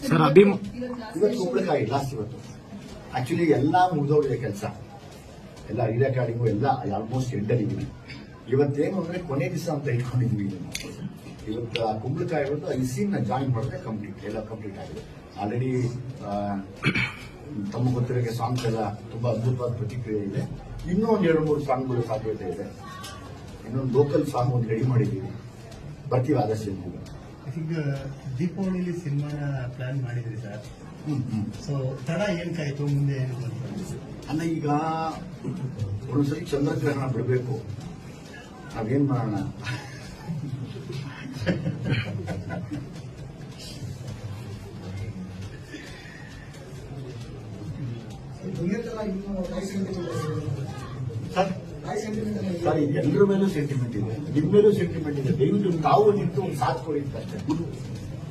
Sir ಇವತ್ತು ಕುಂಬಳಕಾಯಿ last ಇವತ್ತು ಆಕ್ಚುಲಿ ಎಲ್ಲ ಮುಗಿದೋಗಿದೆ ಕೆಲಸ, ಎಲ್ಲ ರಿಕಾರ್ಡಿಂಗು ಎಲ್ಲ ಆಲ್ಮೋಸ್ಟ್ ಎಂಟರಿದ್ದೀವಿ. ಇವತ್ತೇನು ಅಂದ್ರೆ ಕೊನೆ ದಿವಸ ಅಂತ ಇಟ್ಕೊಂಡಿದ್ವಿ. ಇವತ್ತು ಆ ಕುಂಬಳಕಾಯಿ ಇವತ್ತು ಈ ಸೀನ್ ಜಾಯಿನ್ ಮಾಡಿದ್ರೆ ಎಲ್ಲ ಕಂಪ್ಲೀಟ್ ಆಗಿದೆ. ಆಲ್ರೆಡಿ ತಮ್ಮ ಗೊತ್ತಿರೋಕ್ಕೆ ಸಾಂಗ್ಸ್ ಎಲ್ಲ ತುಂಬಾ ಅದ್ಭುತವಾದ ಪ್ರತಿಕ್ರಿಯೆ ಇದೆ. ಇನ್ನೂ ಒಂದು 2-3 ಸಾಂಗ್ಗಳು ಸಾಧ್ಯತೆ ಇದೆ. ಇನ್ನೊಂದು ಲೋಕಲ್ ಸಾಂಗ್ ಒಂದು ರೆಡಿ ಮಾಡಿದ್ದೀವಿ, ಬರ್ತೀವಿ ಆದಷ್ಟು. ಈಗ ದೀಪಾವಳಿಲಿ ಸಿನಿಮಾನ ಪ್ಲಾನ್ ಮಾಡಿದ್ರಿ ಸರ್. ಸೊ ತಡ ಏನಕ್ಕಾಯ್ತು, ಮುಂದೆ ಏನು ಅಲ್ಲ, ಈಗ ಒಂದ್ಸರಿ ಚಂದ್ರಗ್ರಹಣ ಬಿಡಬೇಕು, ನಾವೇನ್ ಮಾಡೋಣ. ಸರ್, ಎಲ್ಲರ ಮೇಲೂ ಸೆಂಟಿಮೆಂಟ್ ಇದೆ, ನಿಮ್ಮ ಮೇಲೂ ಸೆಂಟಿಮೆಂಟ್ ಇದೆ. ದಯವಿಟ್ಟು ತಾವು ನಿಂತು ಒಂದು ಸಾಥ್ ಕೊಡಿ ಅಷ್ಟೇ.